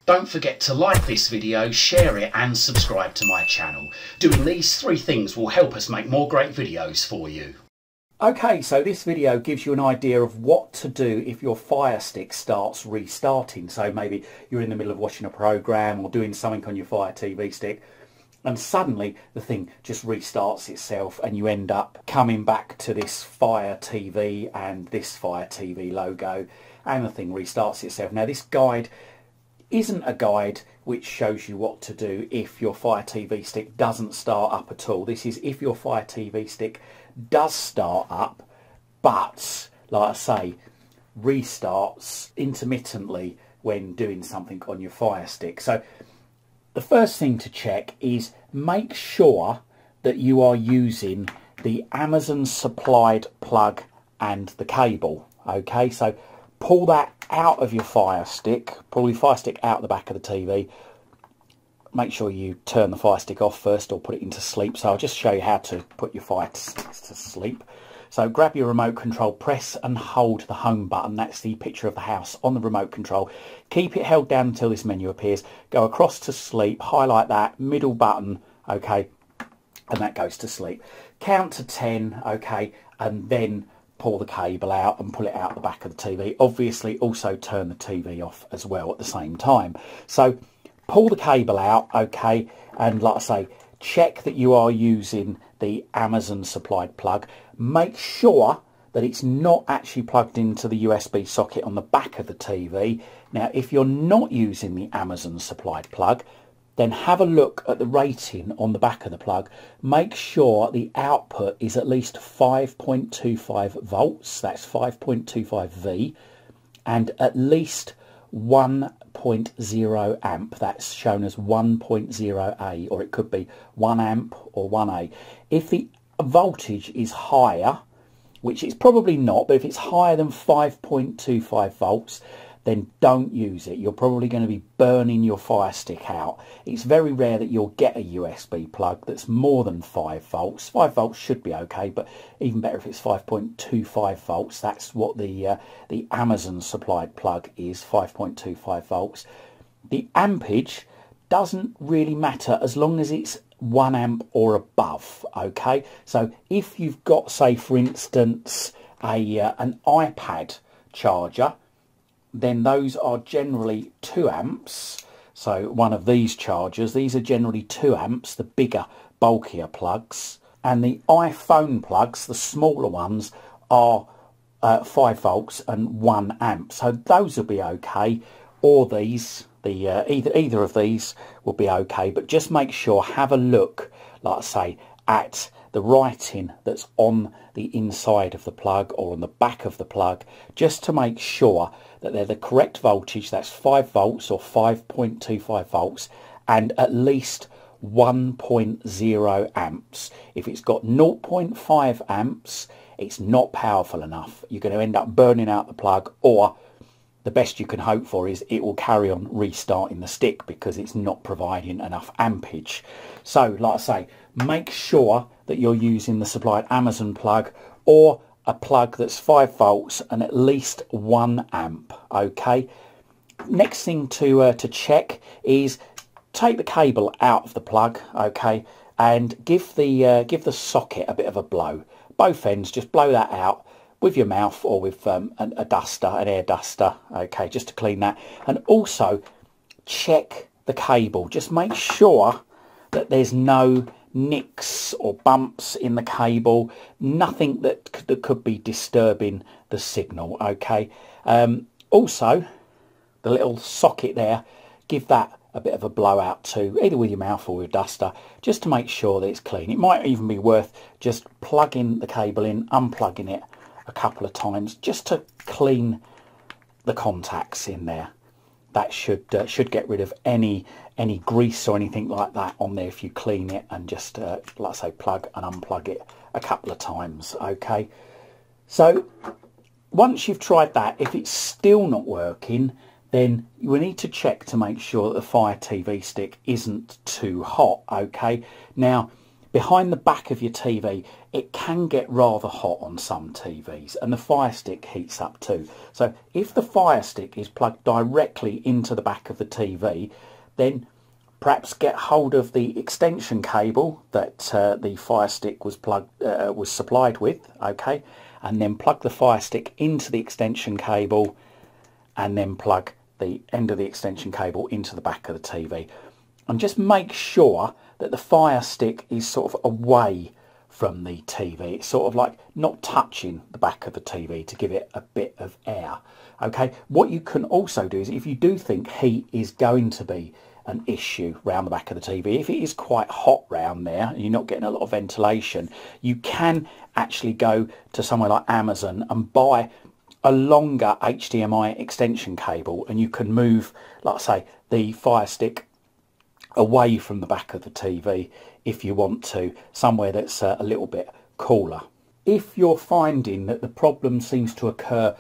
Don't forget to like this video, share it and subscribe to my channel. Doing these 3 things will help us make more great videos for you. Okay, so this video gives you an idea of what to do if your Fire Stick starts restarting. So maybe you're in the middle of watching a program or doing something on your Fire TV stick and suddenly the thing just restarts itself and you end up coming back to this Fire TV and this Fire TV logo and the thing restarts itself. Now this guide isn't a guide which shows you what to do if your Fire TV stick doesn't start up at all. This is if your Fire TV stick does start up, but like I say, restarts intermittently when doing something on your Fire Stick. So the first thing to check is make sure that you are using the Amazon supplied plug and the cable. Okay, so pull that out of your Fire Stick, pull your Fire Stick out the back of the TV. Make sure you turn the Fire Stick off first or put it into sleep. So I'll just show you how to put your Fire Sticks to sleep. So grab your remote control, press and hold the home button. That's the picture of the house on the remote control. Keep it held down until this menu appears. Go across to sleep, highlight that middle button, okay, and that goes to sleep. Count to 10, okay, and then pull the cable out and pull it out the back of the TV. Obviously also turn the TV off as well at the same time. So pull the cable out, okay, and like I say, check that you are using the Amazon supplied plug. Make sure that it's not actually plugged into the USB socket on the back of the TV. Now if you're not using the Amazon supplied plug, then have a look at the rating on the back of the plug. Make sure the output is at least 5.25 volts, that's 5.25 V, and at least 1.0 amp, that's shown as 1.0 A, or it could be 1 amp or 1A. If the voltage is higher, which it's probably not, but if it's higher than 5.25 volts, then don't use it. You're probably going to be burning your Fire Stick out. It's very rare that you'll get a USB plug that's more than 5 volts. 5 volts should be okay, but even better if it's 5.25 volts. That's what the Amazon supplied plug is, 5.25 volts. The ampage doesn't really matter as long as it's 1 amp or above, okay? So if you've got, say for instance, an iPad charger, then those are generally 2 amps. So one of these chargers, these are generally 2 amps, the bigger, bulkier plugs. And the iPhone plugs, the smaller ones, are 5 volts and 1 amp. So those will be okay. Or these, either of these will be okay. But just make sure, have a look, like I say, at the writing that's on the inside of the plug or on the back of the plug, just to make sure that they're the correct voltage. That's 5 volts or 5.25 volts and at least 1.0 amps. If it's got 0.5 amps, it's not powerful enough. You're going to end up burning out the plug, or the best you can hope for is it will carry on restarting the stick because it's not providing enough ampage. So like I say, make sure that you're using the supplied Amazon plug or a plug that's 5 volts and at least 1 amp, okay? Next thing to check is take the cable out of the plug, okay, and give the socket a bit of a blow. Both ends, just blow that out with your mouth or with a duster, an air duster, okay, just to clean that. And also check the cable. Just make sure that there's no nicks or bumps in the cable, nothing that could be disturbing the signal, okay. Also the little socket there, give that a bit of a blowout too, either with your mouth or with a duster, just to make sure that it's clean. It might even be worth just plugging the cable in, unplugging it a couple of times just to clean the contacts in there. That should get rid of any grease or anything like that on there if you clean it and just like I say, plug and unplug it a couple of times, okay. So once you've tried that, if it's still not working, then you need to check to make sure that the Fire TV stick isn't too hot, okay. Now behind the back of your TV, it can get rather hot on some TVs, and the Fire Stick heats up too. So if the Fire Stick is plugged directly into the back of the TV, then perhaps get hold of the extension cable that the Fire Stick was supplied with, okay, and then plug the Fire Stick into the extension cable, and then plug the end of the extension cable into the back of the TV. And just make sure that the Fire Stick is sort of away from the TV. It's sort of like not touching the back of the TV to give it a bit of air. Okay, what you can also do is, if you do think heat is going to be an issue round the back of the TV, if it is quite hot round there and you're not getting a lot of ventilation, you can actually go to somewhere like Amazon and buy a longer HDMI extension cable, and you can move, like I say, the Fire Stick away from the back of the TV if you want to, somewhere that's a little bit cooler. If you're finding that the problem seems to occur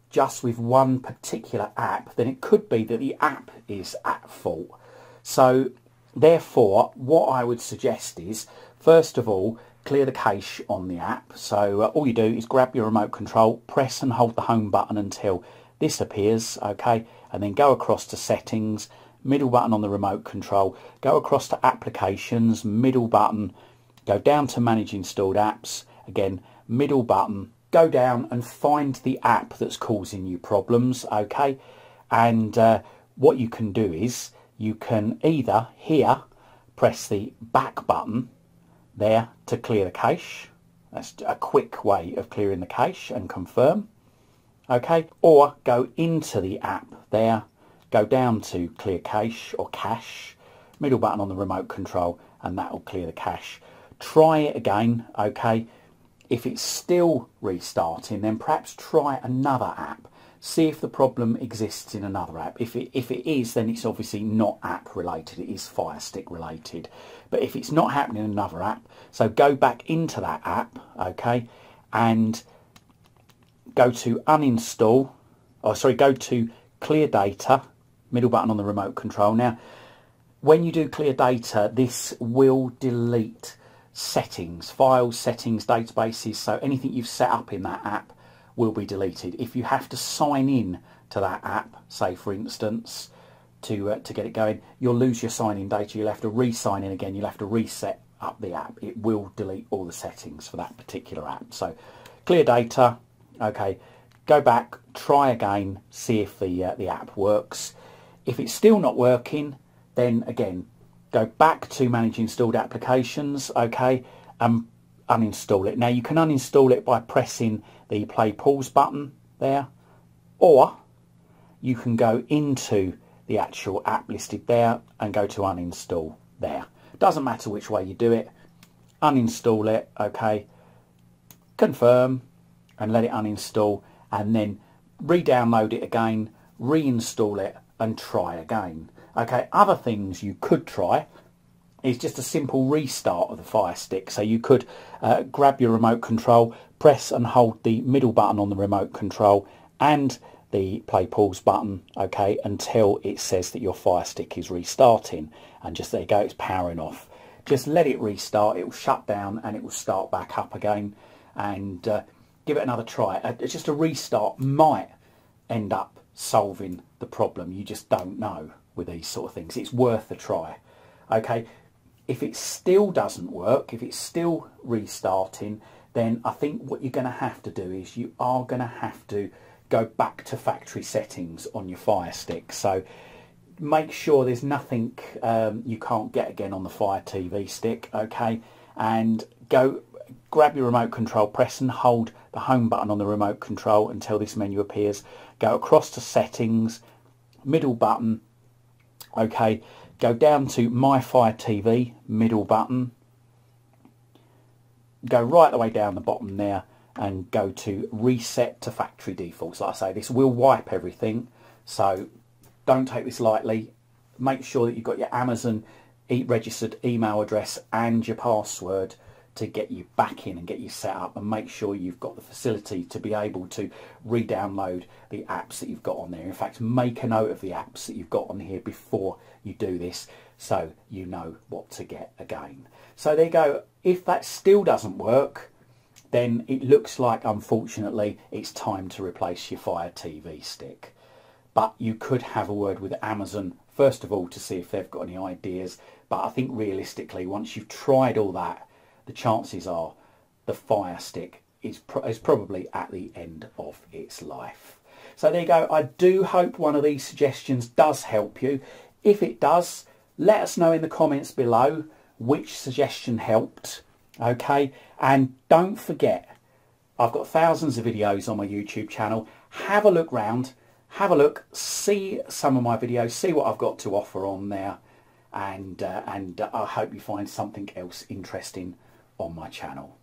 just with one particular app, then it could be that the app is at fault. So therefore, what I would suggest is, first of all, clear the cache on the app. So all you do is grab your remote control, press and hold the home button until this appears, okay, and then go across to settings, middle button on the remote control, go across to applications, middle button, go down to manage installed apps, again middle button, go down and find the app that's causing you problems, okay, and what you can do is you can either here press the back button there to clear the cache. That's a quick way of clearing the cache and confirm, okay, or go into the app there, go down to clear cache or cache, middle button on the remote control, and that will clear the cache. Try it again, okay. If it's still restarting, then perhaps try another app. See if the problem exists in another app. If it is, then it's obviously not app related, it is Fire Stick related. But if it's not happening in another app, so go back into that app, okay, and go to uninstall, go to clear data, middle button on the remote control. Now, when you do clear data, this will delete settings, files, settings, databases, so anything you've set up in that app will be deleted. If you have to sign in to that app, say for instance, to get it going, you'll lose your sign-in data, you'll have to re-sign in again, you'll have to reset up the app. It will delete all the settings for that particular app. So clear data, okay, go back, try again, see if the app works. If it's still not working, then again, go back to manage installed applications, okay, and uninstall it. Now you can uninstall it by pressing the play pause button there, or you can go into the actual app listed there and go to uninstall there. Doesn't matter which way you do it. Uninstall it, okay, confirm and let it uninstall, and then re-download it again, reinstall it and try again. Okay, other things you could try is just a simple restart of the Fire Stick. So you could grab your remote control, press and hold the middle button on the remote control and the play pause button, okay, until it says that your Fire Stick is restarting, and just there you go, it's powering off. Just let it restart, it will shut down and it will start back up again, and give it another try. Just a restart might end up solving the problem. You just don't know with these sort of things. It's worth a try, okay. If it still doesn't work, if it's still restarting, then I think what you're going to have to do is you are going to have to go back to factory settings on your Fire Stick. So make sure there's nothing you can't get again on the Fire TV Stick, okay, and go grab your remote control, press and hold the home button on the remote control until this menu appears, go across to settings, middle button, okay, go down to My Fire TV, middle button, go right the way down the bottom there and go to reset to factory defaults. Like I say, this will wipe everything, so don't take this lightly. Make sure that you've got your Amazon registered email address and your password to get you back in and get you set up and make sure you've got the facility to be able to re-download the apps that you've got on there. In fact, make a note of the apps that you've got on here before you do this so you know what to get again. So there you go. If that still doesn't work, then it looks like, unfortunately, it's time to replace your Fire TV stick. But you could have a word with Amazon, first of all, to see if they've got any ideas. But I think realistically, once you've tried all that, the chances are the Fire Stick is probably at the end of its life. So there you go. I do hope one of these suggestions does help you. If it does, let us know in the comments below which suggestion helped. Okay, and don't forget, I've got thousands of videos on my YouTube channel. Have a look round, have a look, see some of my videos, see what I've got to offer on there, and I hope you find something else interesting on my channel.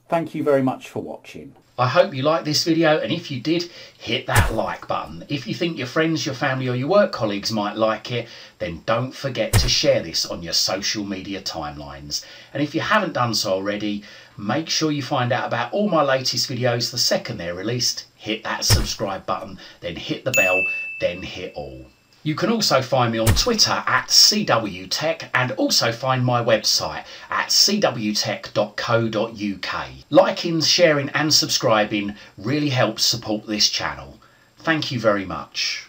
Thank you very much for watching. I hope you liked this video, and if you did, hit that like button. If you think your friends, your family or your work colleagues might like it, then don't forget to share this on your social media timelines. And if you haven't done so already, make sure you find out about all my latest videos the second they're released. Hit that subscribe button, then hit the bell, then hit all. You can also find me on Twitter at CWTech, and also find my website at cwtech.co.uk. Liking, sharing and subscribing really helps support this channel. Thank you very much.